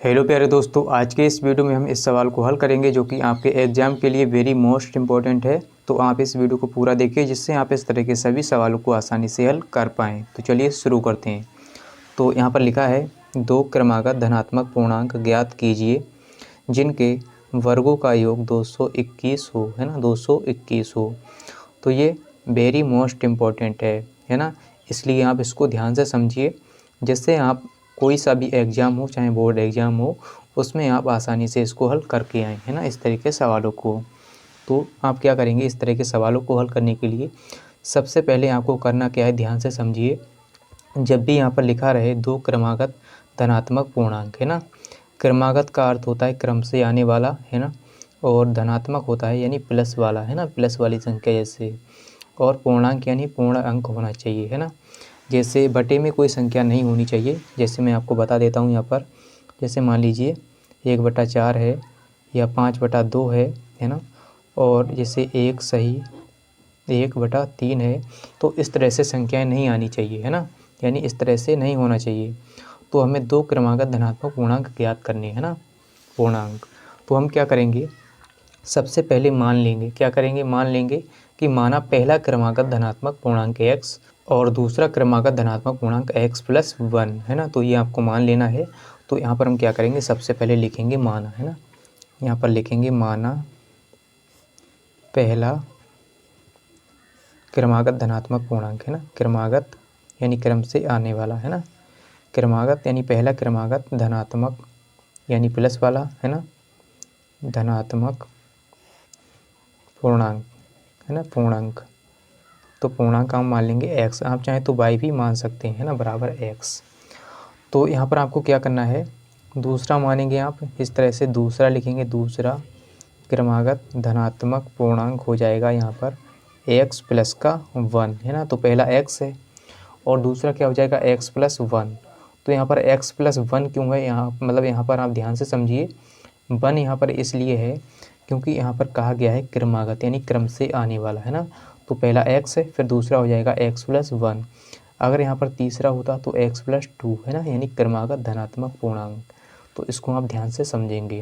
Hello प्यारे दोस्तों, आज के इस वीडियो में हम इस सवाल को हल करेंगे जो कि आपके एग्ज़ाम के लिए वेरी मोस्ट इम्पॉर्टेंट है। तो आप इस वीडियो को पूरा देखिए जिससे आप इस तरह के सभी सवालों को आसानी से हल कर पाएँ। तो चलिए शुरू करते हैं। तो यहाँ पर लिखा है, दो क्रमागत धनात्मक पूर्णांक ज्ञात कीजिए जिनके वर्गों का योग 221 हो, है ना, 221 हो। तो ये वेरी मोस्ट इम्पॉर्टेंट है ना, इसलिए आप इसको ध्यान से समझिए। जिससे आप कोई सा भी एग्ज़ाम हो, चाहे बोर्ड एग्ज़ाम हो, उसमें आप आसानी से इसको हल करके आएँ, है ना, इस तरह के सवालों को। तो आप क्या करेंगे, इस तरह के सवालों को हल करने के लिए सबसे पहले आपको करना क्या है, ध्यान से समझिए। जब भी यहाँ पर लिखा रहे दो क्रमागत धनात्मक पूर्णांक, है ना, क्रमागत का अर्थ होता है क्रम से आने वाला, है ना, और धनात्मक होता है यानी प्लस वाला, है ना, प्लस वाली संख्या जैसे, और पूर्णांक यानी पूर्ण अंक होना चाहिए, है ना। जैसे बटे में कोई संख्या नहीं होनी चाहिए। जैसे मैं आपको बता देता हूँ यहाँ पर, जैसे मान लीजिए 1/4 है या 5/2 है ना, और जैसे 1 सही 1/3 है। तो इस तरह से संख्याएं नहीं आनी चाहिए, है ना, यानी इस तरह से नहीं होना चाहिए। तो हमें दो क्रमागत धनात्मक पूर्णांक ज्ञात करने हैं ना, पूर्णांक। तो हम क्या करेंगे, सबसे पहले मान लेंगे, क्या करेंगे, मान लेंगे कि माना पहला क्रमागत धनात्मक पूर्णांक x और दूसरा क्रमागत धनात्मक पूर्णांक x+1, है ना। तो ये आपको मान लेना है। तो यहाँ पर हम क्या करेंगे, सबसे पहले लिखेंगे माना, है ना, यहाँ पर लिखेंगे माना पहला क्रमागत धनात्मक पूर्णांक, है ना, क्रमागत यानी क्रम से आने वाला, है ना, क्रमागत यानी पहला क्रमागत धनात्मक यानी प्लस वाला, है ना, धनात्मक पूर्णांक, है ना, पूर्णांक। तो पूर्णांक हम मान लेंगे x, आप चाहें तो y भी मान सकते हैं, है ना, बराबर x। तो यहाँ पर आपको क्या करना है, दूसरा मानेंगे आप, इस तरह से दूसरा लिखेंगे, दूसरा क्रमागत धनात्मक पूर्णांक हो जाएगा यहाँ पर x+1, है ना। तो पहला x है और दूसरा क्या हो जाएगा x+1। तो यहाँ पर x+1 क्यों है, यहाँ मतलब यहाँ पर आप ध्यान से समझिए। 1 यहाँ पर इसलिए है क्योंकि यहाँ पर कहा गया है क्रमागत यानी क्रम से आने वाला, है ना। तो पहला x है, फिर दूसरा हो जाएगा x+1। अगर यहाँ पर तीसरा होता तो x+2, है ना, यानी क्रमागत धनात्मक पूर्णांक। तो इसको आप ध्यान से समझेंगे।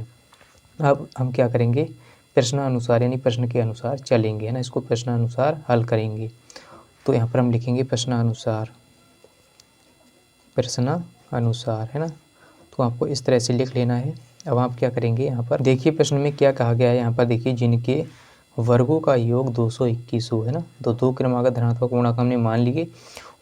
अब हम क्या करेंगे, प्रश्नानुसार यानी प्रश्न के अनुसार चलेंगे, है ना, इसको प्रश्नानुसार हल करेंगे। तो यहाँ पर हम लिखेंगे प्रश्नानुसार, प्रश्नानुसार, है ना। तो आपको इस तरह से लिख लेना है। अब आप क्या करेंगे, यहाँ पर देखिए प्रश्न में क्या कहा गया है, यहाँ पर देखिए जिनके वर्गों का योग 221 हो, है ना। तो दो क्रमागत धनात्मक पूर्णांक हमने मान लिए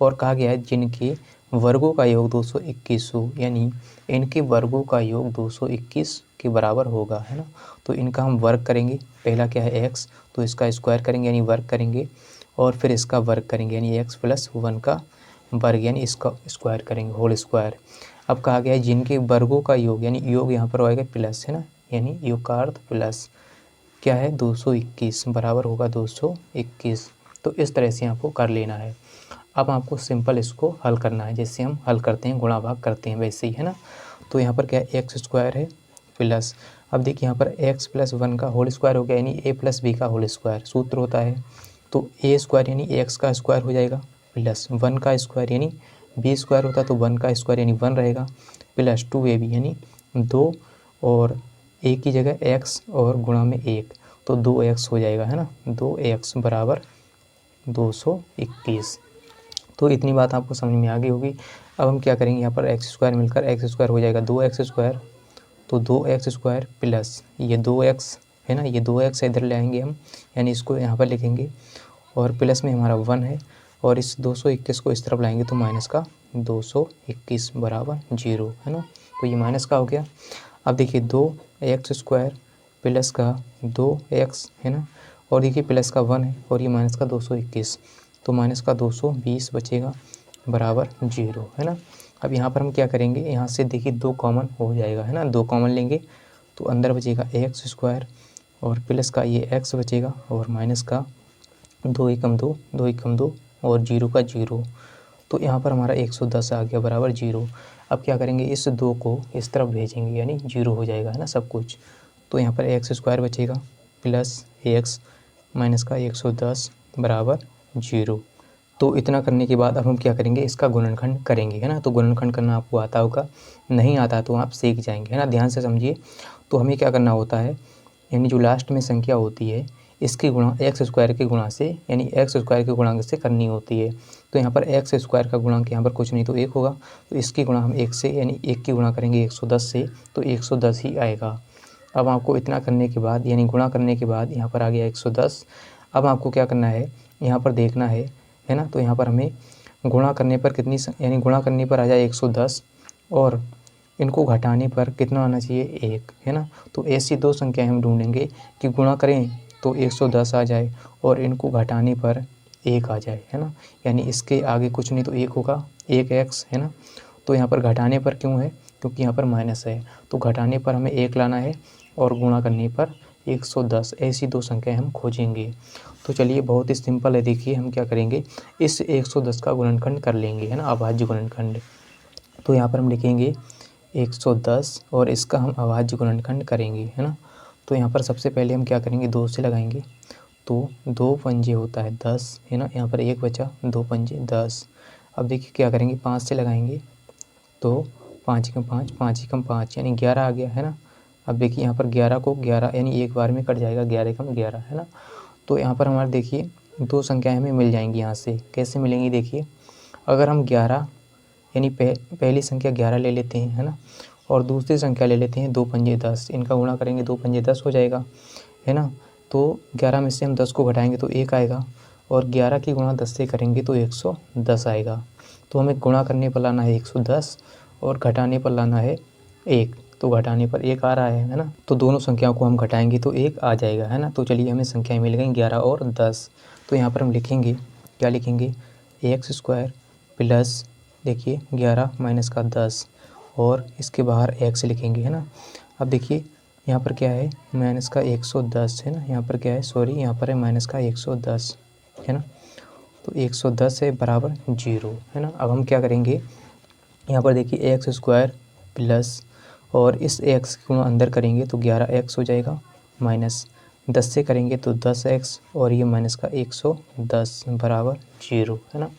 और कहा गया है जिनके वर्गों का योग 221 हो, यानी इनके वर्गों का योग 221 के बराबर होगा, है ना। तो इनका हम वर्ग करेंगे, पहला क्या है x, तो इसका स्क्वायर करेंगे यानी वर्ग करेंगे, और फिर इसका वर्ग करेंगे यानी x+1 का वर्ग यानी इसका स्क्वायर करेंगे, होल स्क्वायर। अब कहा गया है जिनके वर्गों का योग, यानी योग यहाँ पर आएगा प्लस, है ना, यानी योग का अर्थ प्लस क्या है 221 बराबर होगा 221। तो इस तरह से आपको कर लेना है। अब आपको सिंपल इसको हल करना है, जैसे हम हल करते हैं, गुणा भाग करते हैं वैसे ही, है ना। तो यहाँ पर क्या है x² है प्लस, अब देखिए यहाँ पर x+1 का होल स्क्वायर हो गया यानी a+b का होल स्क्वायर सूत्र होता है। तो a² यानी x का स्क्वायर हो जाएगा प्लस 1 का स्क्वायर यानी b² होता तो 1 का स्क्वायर यानी 1 रहेगा, प्लस 2ab यानी 2, और a की जगह x और गुणा में 1, तो 2x हो जाएगा, है ना, 2x बराबर 221। तो इतनी बात आपको समझ में आ गई होगी। अब हम क्या करेंगे, यहाँ पर x² मिलकर x² हो जाएगा 2x², तो 2x² प्लस ये 2x, है ना, ये 2x इधर ले आएंगे हम, यानी इसको यहाँ पर लिखेंगे, और प्लस में हमारा 1 है, और इस 221 को इस तरफ लाएंगे तो माइनस का 221 बराबर 0, है ना। तो ये माइनस का हो गया। अब देखिए 2x² प्लस का 2x, है ना, और देखिए प्लस का 1 है और ये माइनस का 221, तो माइनस का 220 बचेगा बराबर 0, है ना। अब यहाँ पर हम क्या करेंगे, यहाँ से देखिए 2 कॉमन हो जाएगा, है ना, 2 कॉमन लेंगे तो अंदर बचेगा x² और प्लस का ये x बचेगा और माइनस का 2 एकम 2, 2 एकम 2 और 0 का 0। तो यहाँ पर हमारा 110 आ गया बराबर 0। अब क्या करेंगे, इस 2 को इस तरफ भेजेंगे यानी 0 हो जाएगा, है ना, सब कुछ। तो यहाँ पर x² बचेगा प्लस x माइनस का 110 बराबर 0। तो इतना करने के बाद अब हम क्या करेंगे, इसका गुणनखंड करेंगे, है ना। तो गुणनखंड करना आपको आता होगा, नहीं आता तो आप सीख जाएंगे, है ना। ध्यान से समझिए। तो हमें क्या करना होता है, यानी जो लास्ट में संख्या होती है इसकी गुणा एक्स स्क्वायर के गुणा से, यानी एक्स स्क्वायर के गुणांक से करनी होती है। तो यहाँ पर एक्स स्क्वायर का गुणांक यहाँ पर कुछ नहीं तो 1 होगा। तो इसकी गुणा हम 1 से, यानी 1 की गुणा करेंगे 110 से, तो 110 ही आएगा। अब आपको इतना करने के बाद, यानी गुणा करने के बाद यहाँ पर आ गया 110। अब आपको क्या करना है, यहाँ पर देखना है ना। तो यहाँ पर हमें गुणा करने पर कितनी, यानी गुणा करने पर आ जाए 110 और इनको घटाने पर कितना आना चाहिए, 1, है ना। तो ऐसी दो संख्याएं हम ढूंढेंगे कि गुणा करें तो 110 आ जाए और इनको घटाने पर 1 आ जाए, है ना। यानी इसके आगे कुछ नहीं तो 1 होगा, 1x, है ना। तो यहाँ पर घटाने पर क्यों है, क्योंकि यहाँ पर माइनस है, तो घटाने पर हमें 1 लाना है और गुणा करने पर 110। ऐसी दो संख्याएं हम खोजेंगे। तो चलिए, बहुत ही सिंपल है। देखिए हम क्या करेंगे, इस 110 का गुणनखंड कर लेंगे, है ना, अभाज्य गुणनखंड। तो यहाँ पर हम लिखेंगे 110 और इसका हम अभाज्य गुणनखंड करेंगे, है ना। तो यहाँ पर सबसे पहले हम क्या करेंगे, 2 से लगाएंगे। तो 2 पंजे होता है 10, है ना। यहाँ पर 1 बचा, 2 पंजे 10। अब देखिए क्या करेंगे, 5 से लगाएंगे तो 5 एकम 5, 5 एकम 5, यानी 11 आ गया, है ना। अब देखिए यहाँ पर 11 को 11, यानी एक बार में कट जाएगा, 11 एकम 11, है ना। तो यहाँ पर हमारे देखिए दो संख्याएं हमें मिल जाएंगी। यहाँ से कैसे मिलेंगी, देखिए अगर हम 11, यानी पहली संख्या 11 ले लेते हैं, है ना, और दूसरी संख्या ले लेते हैं 2 पंजे 10, इनका गुणा करेंगे 2 पंजे 10 हो जाएगा, है ना। तो 11 में से हम 10 को घटाएंगे तो 1 आएगा और 11 की गुणा 10 से करेंगे तो 110 आएगा। तो हमें गुणा करने पर लाना है 110 और घटाने पर लाना है 1। तो घटाने पर 1 आ रहा है ना। तो दोनों संख्याओं को हम घटाएंगे तो 1 आ जाएगा, है ना। तो चलिए हमें संख्याएं मिल गई 11 और 10। तो यहाँ पर हम लिखेंगे, क्या लिखेंगे, एक्स स्क्वायर प्लस, देखिए 11 माइनस का 10 और इसके बाहर x लिखेंगे, है ना। अब देखिए यहाँ पर क्या है, माइनस का 110, है ना। यहाँ पर क्या है, सॉरी, यहाँ पर है माइनस का 110, है ना। तो 110 है बराबर 0, है ना। अब हम क्या करेंगे, यहाँ पर देखिए एक्स स्क्वायर प्लस, और इस x को अंदर करेंगे तो 11x हो जाएगा, माइनस 10 से करेंगे तो 10x और ये माइनस का 110 बराबर 0, है ना।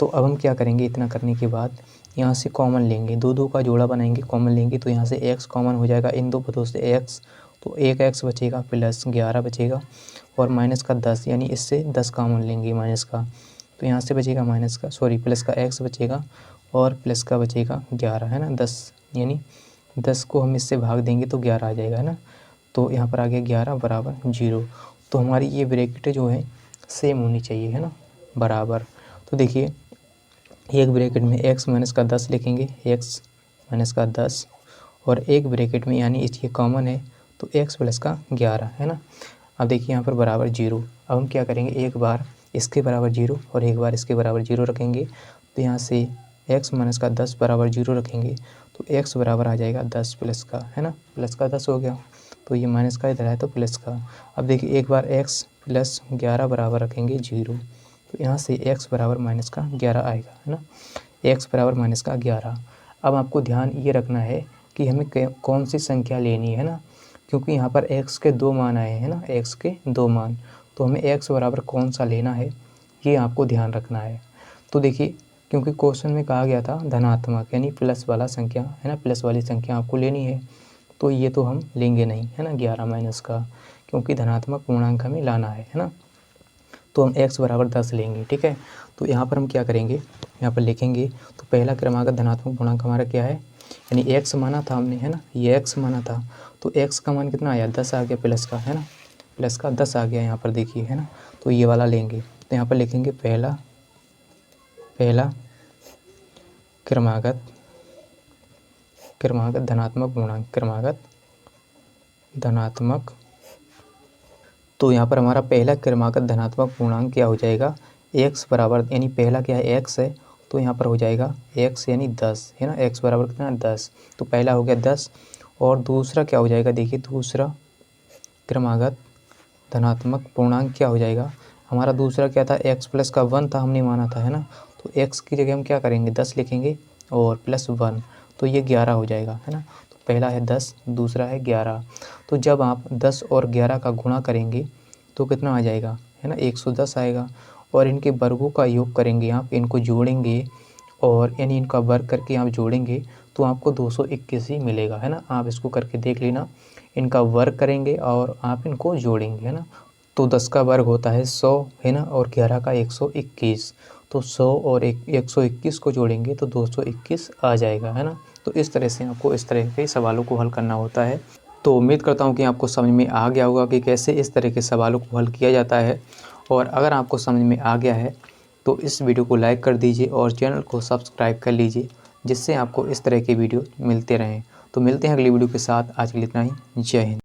तो अब हम क्या करेंगे, इतना करने के बाद यहाँ से कॉमन लेंगे, दो दो का जोड़ा बनाएंगे, कॉमन लेंगे तो यहाँ से x कॉमन हो जाएगा, इन दो पदों से x, तो 1x बचेगा प्लस 11 बचेगा और माइनस का 10, यानी इससे 10 कॉमन लेंगे माइनस का, तो यहाँ से बचेगा माइनस का, सॉरी, प्लस का x बचेगा और प्लस का बचेगा 11, है ना। 10, यानी 10 को हम इससे भाग देंगे तो 11 आ जाएगा, है ना। तो यहाँ पर आ गया 11 बराबर 0। तो हमारी ये ब्रैकेट जो है सेम होनी चाहिए, है ना, बराबर। तो देखिए एक ब्रैकेट में x माइनस का 10 लिखेंगे, x माइनस का 10, और एक ब्रैकेट में, यानी इसके कॉमन है तो x प्लस का 11, है ना। अब देखिए यहाँ पर बराबर 0। अब हम क्या करेंगे, एक बार इसके बराबर 0 और एक बार इसके बराबर 0 रखेंगे। तो यहाँ से x माइनस का 10 बराबर 0 रखेंगे तो x बराबर आ जाएगा 10 प्लस का, है ना, प्लस का 10 हो गया। तो ये माइनस का इधर है तो प्लस का। अब देखिए एक बार x प्लस 11 बराबर रखेंगे 0, तो यहाँ से x बराबर माइनस का 11 आएगा, है ना, x बराबर माइनस का 11। अब आपको ध्यान ये रखना है कि हमें कौन सी संख्या लेनी है ना, क्योंकि यहाँ पर x के 2 मान आए हैं ना, x के 2 मान, तो हमें x बराबर कौन सा लेना है ये आपको ध्यान रखना है। तो देखिए क्योंकि क्वेश्चन में कहा गया था धनात्मक, यानी प्लस वाला संख्या, है ना, प्लस वाली संख्या आपको लेनी है, तो ये तो हम लेंगे नहीं, है ना, 11 माइनस का, क्योंकि धनात्मक पूर्णांक हमें लाना है ना। तो हम x बराबर 10 लेंगे, ठीक है। तो यहाँ पर हम क्या करेंगे, यहाँ पर लिखेंगे, तो पहला क्रमांक धनात्मक पूर्णांक हमारा क्या है, यानी x माना था हमने, है ना, ये x माना था, तो x का मान कितना आया, 10 आ गया प्लस का, है ना, प्लस का 10 आ गया यहाँ पर देखिए, है ना। तो ये वाला लेंगे, तो यहाँ पर लिखेंगे पहला क्रमागत धनात्मक पूर्णांक, क्रमागत धनात्मक। तो यहाँ पर हमारा पहला क्रमागत धनात्मक पूर्णांक क्या हो जाएगा, x बराबर, यानी पहला क्या है, x है, तो यहाँ पर हो जाएगा x यानी 10, है ना, x बराबर कितना 10, तो पहला हो गया 10 और दूसरा क्या हो जाएगा, देखिए दूसरा क्रमागत धनात्मक पूर्णांक क्या हो जाएगा, हमारा दूसरा क्या था, x प्लस का 1 था, हमने माना था, है ना। तो x की जगह हम क्या करेंगे, 10 लिखेंगे और प्लस 1, तो ये 11 हो जाएगा, है ना। तो पहला है 10, दूसरा है 11। तो जब आप 10 और 11 का गुणा करेंगे तो कितना आ जाएगा, है ना, 110 आएगा। और इनके वर्गों का योग करेंगे आप, इनको जोड़ेंगे और यानी इनका वर्ग करके आप जोड़ेंगे तो आपको 221 ही मिलेगा, है ना। आप इसको करके देख लेना, इनका वर्ग करेंगे और आप इनको जोड़ेंगे, है ना। तो 10 का वर्ग होता है 100, है ना, और 11 का 121। तो 100 और 121 को जोड़ेंगे तो 221 आ जाएगा, है ना। तो इस तरह से आपको इस तरह के सवालों को हल करना होता है। तो उम्मीद करता हूँ कि आपको समझ में आ गया होगा कि कैसे इस तरह के सवालों को हल किया जाता है। और अगर आपको समझ में आ गया है तो इस वीडियो को लाइक कर दीजिए और चैनल को सब्सक्राइब कर लीजिए, जिससे आपको इस तरह के वीडियो मिलते रहें। तो मिलते हैं अगली वीडियो के साथ। आज के लिए इतना ही। जय हिंद।